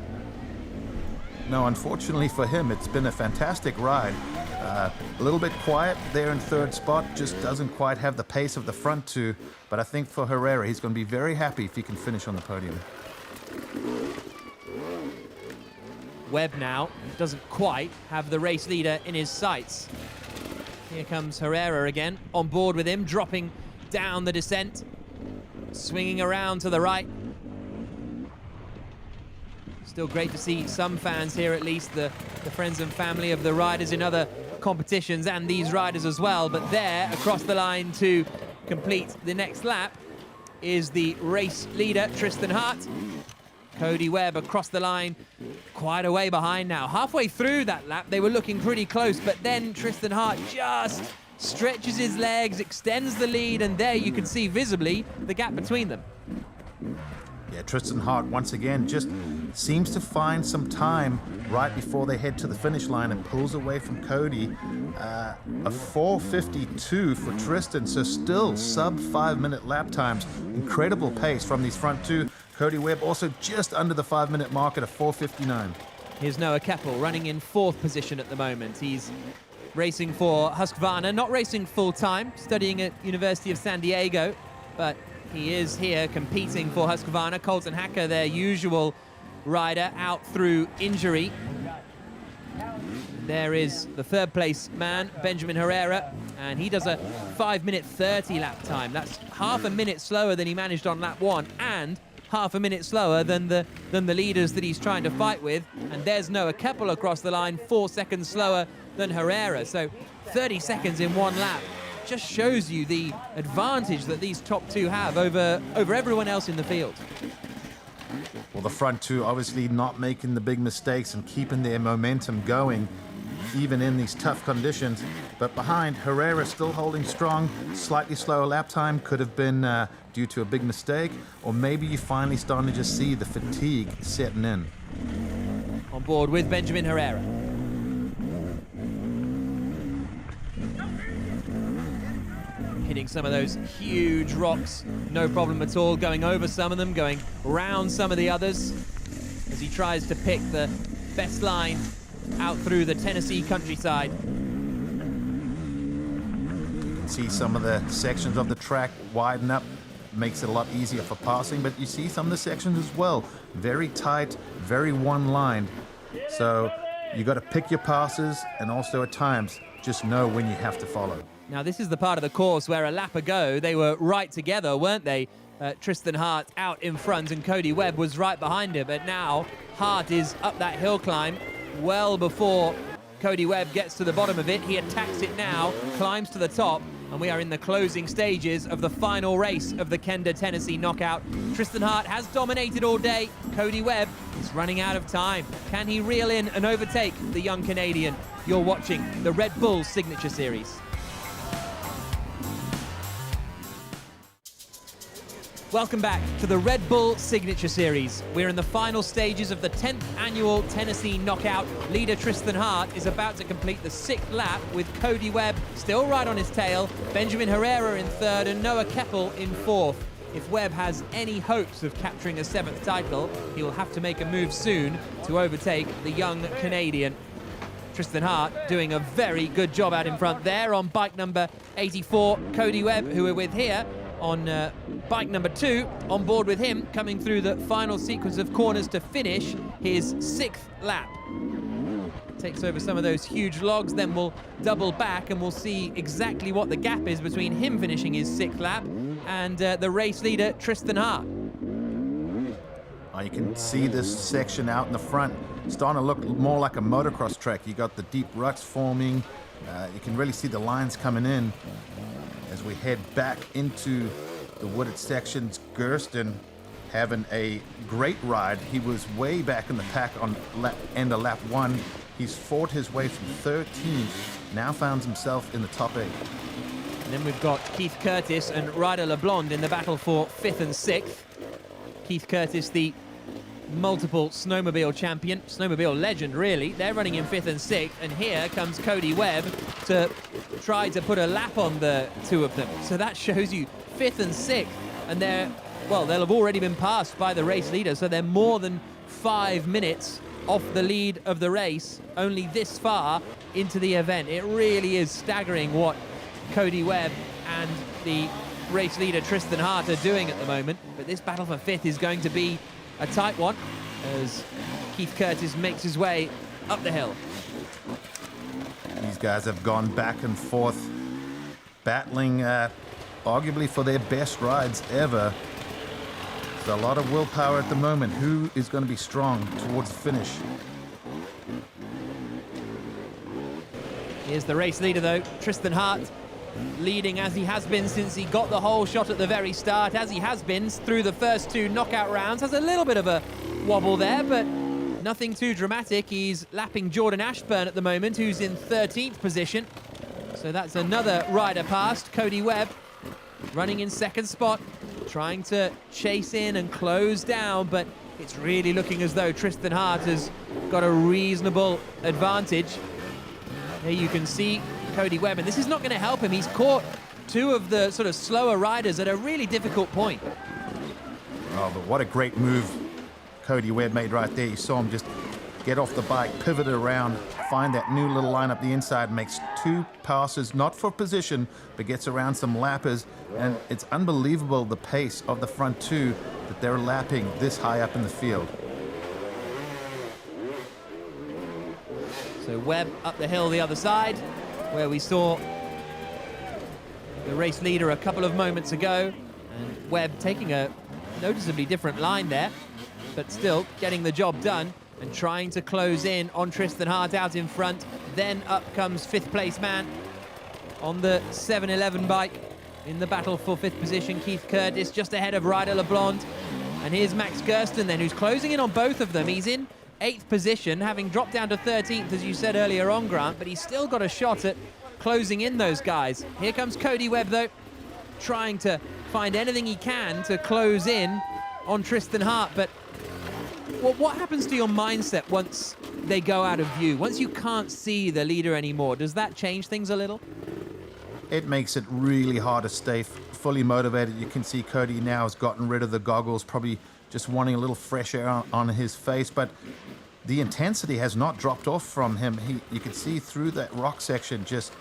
No, unfortunately for him, it's been a fantastic ride. A little bit quiet there in third spot, just doesn't quite have the pace of the front two. But I think for Herrera, he's going to be very happy if he can finish on the podium. Webb now doesn't quite have the race leader in his sights. Here comes Herrera again, on board with him, dropping down the descent, swinging around to the right. Still great to see some fans here, at least the friends and family of the riders in other competitions and these riders as well. But there, across the line to complete the next lap, is the race leader, Tristan Hart. Cody Webb across the line, quite a way behind now. Halfway through that lap, they were looking pretty close, but then Tristan Hart just stretches his legs, extends the lead, and there you can see visibly the gap between them. Yeah, Tristan Hart once again just seems to find some time right before they head to the finish line and pulls away from Cody. A 4:52 for Tristan, so still sub 5-minute lap times. Incredible pace from these front two. Cody Webb also just under the 5-minute mark at a 4:59. Here's Noah Keppel running in fourth position at the moment. He's racing for Husqvarna, not racing full-time, studying at University of San Diego, but he is here competing for Husqvarna. Colton Hacker, their usual rider, out through injury. There is the third place man, Benjamin Herrera, and he does a 5-minute 30 lap time. That's half a minute slower than he managed on lap 1, and half a minute slower than the leaders that he's trying to fight with. And there's Noah Keppel across the line, 4 seconds slower than Herrera. So 30 seconds in one lap just shows you the advantage that these top two have over everyone else in the field. Well, the front two obviously not making the big mistakes and keeping their momentum going, even in these tough conditions. But behind, Herrera still holding strong. Slightly slower lap time could have been due to a big mistake, or maybe you finally starting to just see the fatigue setting in. On board with Benjamin Herrera. Hitting some of those huge rocks, no problem at all, going over some of them, going round some of the others, as he tries to pick the best line out through the Tennessee countryside. You can see some of the sections of the track widen up, makes it a lot easier for passing, but you see some of the sections as well, very tight, very one-lined. So you got to pick your passes, and also at times just know when you have to follow. Now, this is the part of the course where a lap ago they were right together, weren't they? Tristan Hart out in front and Cody Webb was right behind him. But now Hart is up that hill climb well before Cody Webb gets to the bottom of it. He attacks it now, climbs to the top, and we are in the closing stages of the final race of the Kenda Tennessee Knockout. Tristan Hart has dominated all day. Cody Webb is running out of time. Can he reel in and overtake the young Canadian? You're watching the Red Bull Signature Series. Welcome back to the Red Bull Signature Series. We're in the final stages of the 10th annual Tennessee Knockout. Leader Tristan Hart is about to complete the 6th lap with Cody Webb still right on his tail, Benjamin Herrera in 3rd and Noah Keppel in 4th. If Webb has any hopes of capturing a 7th title, he will have to make a move soon to overtake the young Canadian. Tristan Hart doing a very good job out in front there on bike number 84. Cody Webb, who we're with here, on bike number 2, on board with him, coming through the final sequence of corners to finish his 6th lap. Takes over some of those huge logs, then we'll double back and we'll see exactly what the gap is between him finishing his 6th lap and the race leader, Tristan Hart. You can see this section out in the front starting to look more like a motocross track. You got the deep ruts forming. You can really see the lines coming in. As we head back into the wooded sections, Gersten having a great ride. He was way back in the pack on end of lap 1. He's fought his way from 13th, now finds himself in the top 8. And then we've got Keith Curtis and Ryder LeBlond in the battle for 5th and 6th. Keith Curtis, the multiple snowmobile champion, snowmobile legend, really. They're running in 5th and 6th, and here comes Cody Webb to try to put a lap on the two of them. So that shows you 5th and 6th, and they'll have already been passed by the race leader, so they're more than 5 minutes off the lead of the race, only this far into the event. It really is staggering what Cody Webb and the race leader Tristan Hart are doing at the moment, but this battle for 5th is going to be a tight one as Keith Curtis makes his way up the hill. These guys have gone back and forth, battling arguably for their best rides ever. There's a lot of willpower at the moment. Who is going to be strong towards the finish? Here's the race leader, though, Tristan Hart, leading as he has been since he got the whole shot at the very start, as he has been through the first 2 knockout rounds. Has a little bit of a wobble there, but nothing too dramatic. He's lapping Jordan Ashburn at the moment, who's in 13th position. So that's another rider past. Cody Webb running in 2nd spot, trying to chase in and close down, but it's really looking as though Tristan Hart has got a reasonable advantage. Here you can see Cody Webb, and this is not going to help him. He's caught 2 of the sort of slower riders at a really difficult point. Oh, but what a great move Cody Webb made right there. You saw him just get off the bike, pivot around, find that new little line up the inside, makes 2 passes, not for position, but gets around some lappers. And it's unbelievable the pace of the front 2 that they're lapping this high up in the field. So Webb up the hill the other side, where we saw the race leader a couple of moments ago, and Webb taking a noticeably different line there, but still getting the job done and trying to close in on Tristan Hart out in front. Then up comes 5th place man on the 711 bike in the battle for 5th position, Keith Curtis, just ahead of Ryder LeBlond. And here's Max Gersten then, who's closing in on both of them. He's in 8th position, having dropped down to 13th, as you said earlier on, Grant, but he's still got a shot at closing in those guys. Here comes Cody Webb, though, trying to find anything he can to close in on Tristan Hart. But what happens to your mindset once they go out of view? Once you can't see the leader anymore, does that change things a little? It makes it really hard to stay fully motivated. You can see Cody now has gotten rid of the goggles, probably just wanting a little fresh air on his face, but the intensity has not dropped off from him. You can see through that rock section, just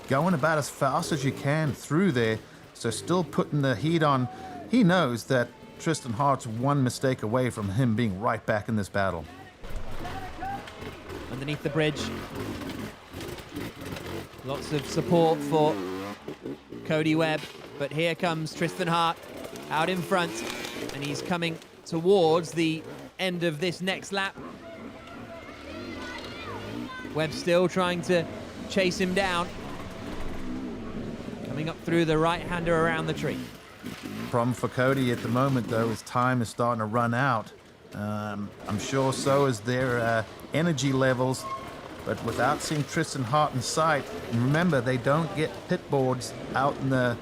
going about as fast as you can through there, so still putting the heat on. He knows that Tristan Hart's one mistake away from him being right back in this battle. Underneath the bridge, lots of support for Cody Webb, but here comes Tristan Hart out in front, and he's coming towards the end of this next lap. Webb still trying to chase him down. Coming up through the right-hander around the tree. Problem for Cody at the moment, though, his time is starting to run out. I'm sure so is their energy levels, but without seeing Tristan Hart in sight, and remember, they don't get pit boards out in the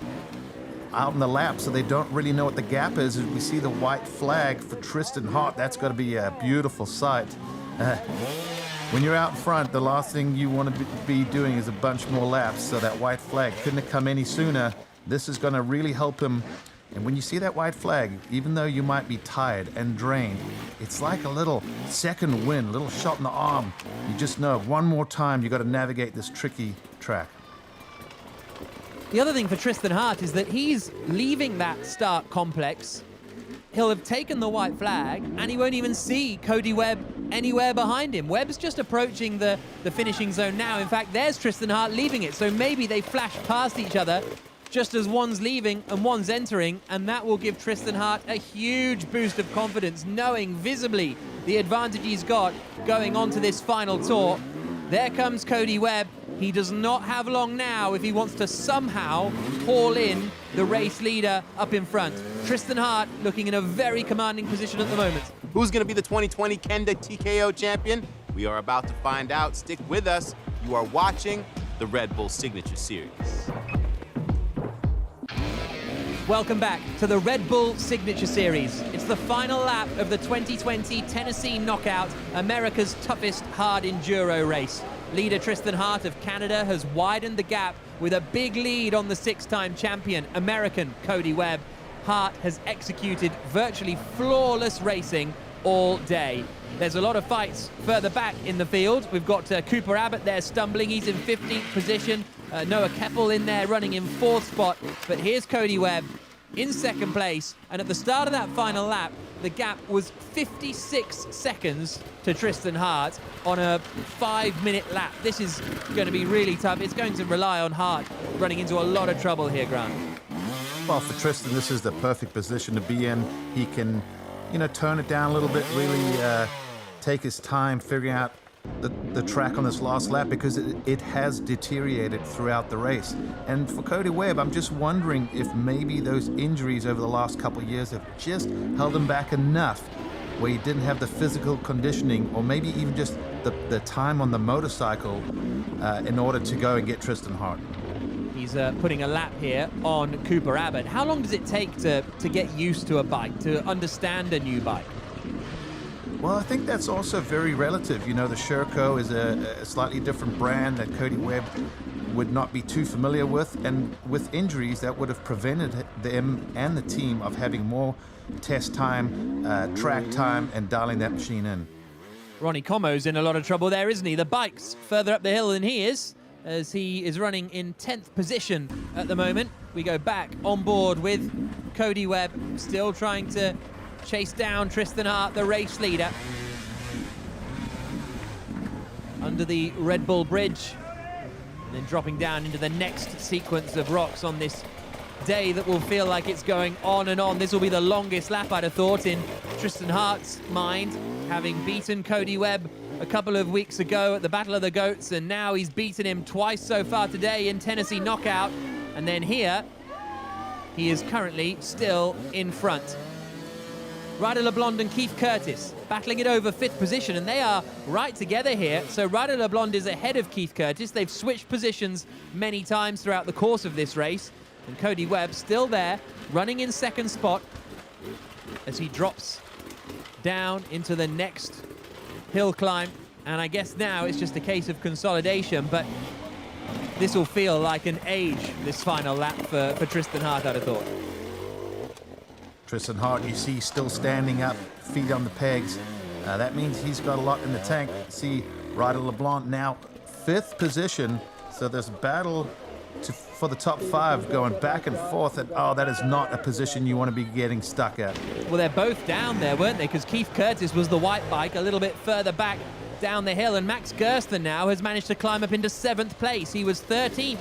lap, so they don't really know what the gap is. As we see the white flag for Tristan Hart, that's got to be a beautiful sight. When you're out front, the last thing you want to be doing is a bunch more laps, so that white flag couldn't have come any sooner. This is going to really help him. And when you see that white flag, even though you might be tired and drained, it's like a little second wind, a little shot in the arm. You just know one more time you got to navigate this tricky track. The other thing for Tristan Hart is that he's leaving that start complex. He'll have taken the white flag, and he won't even see Cody Webb anywhere behind him. Webb's just approaching the finishing zone now. In fact, there's Tristan Hart leaving it, so maybe they flash past each other just as one's leaving and one's entering, and that will give Tristan Hart a huge boost of confidence, knowing visibly the advantage he's got going on to this final tour. There comes Cody Webb. He does not have long now if he wants to somehow haul in the race leader up in front. Tristan Hart looking in a very commanding position at the moment. Who's going to be the 2020 Kenda TKO champion? We are about to find out. Stick with us. You are watching the Red Bull Signature Series. Welcome back to the Red Bull Signature Series. It's the final lap of the 2020 Tennessee Knockout, America's toughest hard enduro race. Leader Tristan Hart of Canada has widened the gap with a big lead on the six-time champion, American Cody Webb. Hart has executed virtually flawless racing all day. There's a lot of fights further back in the field. We've got Cooper Abbott there stumbling. He's in 15th position. Noah Keppel in there running in 4th spot. But here's Cody Webb in 2nd place. And at the start of that final lap, the gap was 56 seconds to Tristan Hart on a 5-minute lap. This is going to be really tough. It's going to rely on Hart running into a lot of trouble here, Grant. Well, for Tristan, this is the perfect position to be in. He can, turn it down a little bit, really take his time figuring out the track on this last lap, because it has deteriorated throughout the race. And for Cody Webb, I'm just wondering if maybe those injuries over the last couple of years have just held him back enough where he didn't have the physical conditioning, or maybe even just the time on the motorcycle in order to go and get Tristan Hart. He's putting a lap here on Cooper Abbott. How long does it take to get used to a bike, to understand a new bike? Well, I think that's also very relative. The Sherco is a slightly different brand that Cody Webb would not be too familiar with, and with injuries that would have prevented them and the team of having more test time, track time, and dialing that machine in. Ronnie Como's in a lot of trouble there, isn't he? The bike's further up the hill than he is, as he is running in 10th position at the moment. We go back on board with Cody Webb, still trying to chase down Tristan Hart, the race leader. Under the Red Bull Bridge, and then dropping down into the next sequence of rocks on this day that will feel like it's going on and on. This will be the longest lap, I'd have thought, in Tristan Hart's mind, having beaten Cody Webb a couple of weeks ago at the Battle of the Goats, and now he's beaten him twice so far today in Tennessee Knockout. And then here, he is currently still in front. Ryder LeBlond and Keith Curtis battling it over 5th position, and they are right together here. So Ryder LeBlond is ahead of Keith Curtis. They've switched positions many times throughout the course of this race. And Cody Webb still there, running in 2nd spot as he drops down into the next hill climb. And I guess now it's just a case of consolidation, but this will feel like an age, this final lap for Tristan Hart, I'd have thought. Tristan Hart, you see, still standing up, feet on the pegs. That means he's got a lot in the tank. See Ryder LeBlanc now 5th position. So there's battle for the top 5 going back and forth. And that is not a position you want to be getting stuck at. Well, they're both down there, weren't they? Because Keith Curtis was the white bike a little bit further back down the hill, and Max Gersten now has managed to climb up into 7th place. He was 13th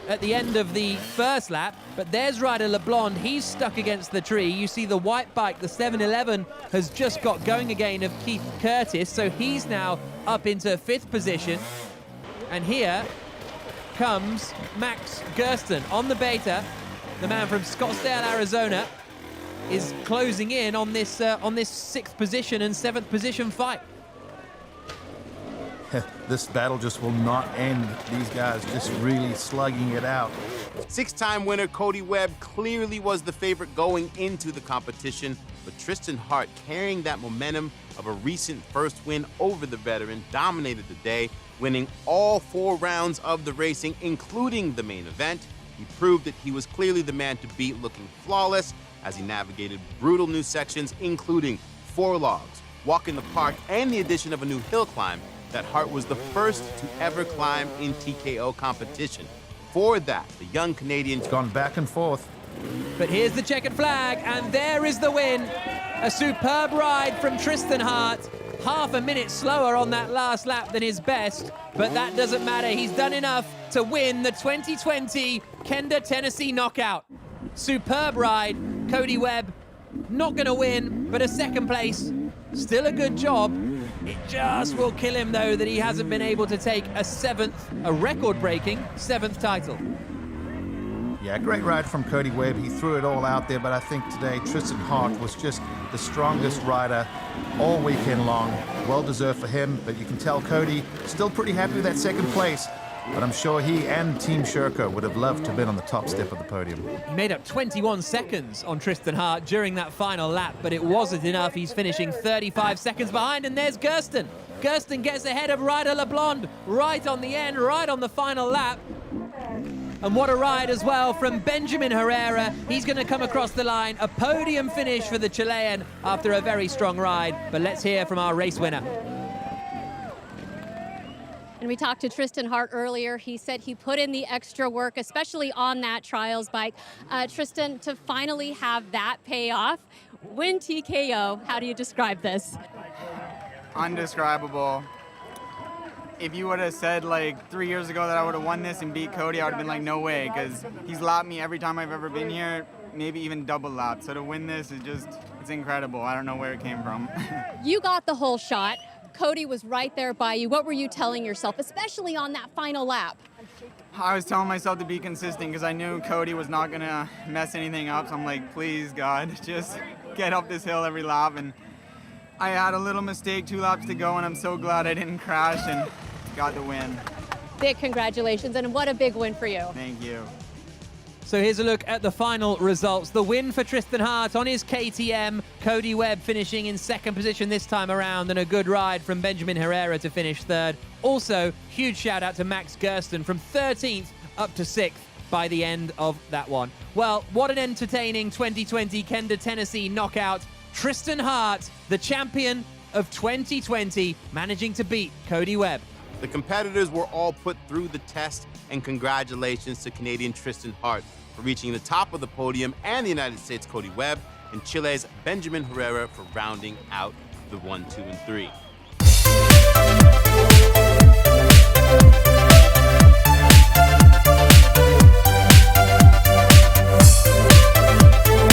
at the end of the first lap, but there's Ryder LeBlond. He's stuck against the tree. You see the white bike, the 711, has just got going again of Keith Curtis, so he's now up into 5th position. And here comes Max Gersten on the beta. The man from Scottsdale, Arizona, is closing in on this 6th position and 7th position fight. This battle just will not end. These guys just really slugging it out. 6-time winner Cody Webb clearly was the favorite going into the competition, but Tristan Hart, carrying that momentum of a recent first win over the veteran, dominated the day, winning all 4 rounds of the racing, including the main event. He proved that he was clearly the man to beat, looking flawless as he navigated brutal new sections, including 4 logs, walk in the park, and the addition of a new hill climb that Hart was the first to ever climb in TKO competition. For that, the young Canadian's gone back and forth. But here's the checkered flag, and there is the win. A superb ride from Tristan Hart. Half a minute slower on that last lap than his best, but that doesn't matter. He's done enough to win the 2020 Kenda Tennessee Knockout. Superb ride. Cody Webb, not going to win, but a 2nd place. Still a good job. It just will kill him, though, that he hasn't been able to take a record-breaking 7th title. Yeah, great ride from Cody Webb. He threw it all out there, but I think today Tristan Hart was just the strongest rider all weekend long. Well deserved for him, but you can tell Cody still pretty happy with that second place. But I'm sure he and Team Sherco would have loved to have been on the top step of the podium. He made up 21 seconds on Tristan Hart during that final lap, but it wasn't enough. He's finishing 35 seconds behind, and there's Gersten. Gersten gets ahead of Ryder LeBlond right on the end, right on the final lap. And what a ride as well from Benjamin Herrera. He's going to come across the line. A podium finish for the Chilean after a very strong ride. But let's hear from our race winner. And we talked to Tristan Hart earlier. He said he put in the extra work, especially on that trials bike. Tristan, to finally have that pay off, win TKO, how do you describe this? Undescribable. If you would have said like 3 years ago that I would have won this and beat Cody, I would have been like, no way, because he's lapped me every time I've ever been here, maybe even double lapped. So to win this is just, it's incredible. I don't know where it came from. You got the whole shot. Cody was right there by you. What were you telling yourself, especially on that final lap? I was telling myself to be consistent because I knew Cody was not going to mess anything up. So I'm like, please, God, just get up this hill every lap. And I had a little mistake, 2 laps to go, and I'm so glad I didn't crash and got the win. Big congratulations, and what a big win for you. Thank you. So here's a look at the final results. The win for Tristan Hart on his KTM. Cody Webb finishing in second position this time around, and a good ride from Benjamin Herrera to finish third. Also, huge shout out to Max Gersten from 13th up to 6th by the end of that one. Well, what an entertaining 2020 Kenda, Tennessee knockout. Tristan Hart, the champion of 2020, managing to beat Cody Webb. The competitors were all put through the test, and congratulations to Canadian Tristan Hart for reaching the top of the podium, and the United States' Cody Webb, and Chile's Benjamin Herrera for rounding out the 1, 2, and 3.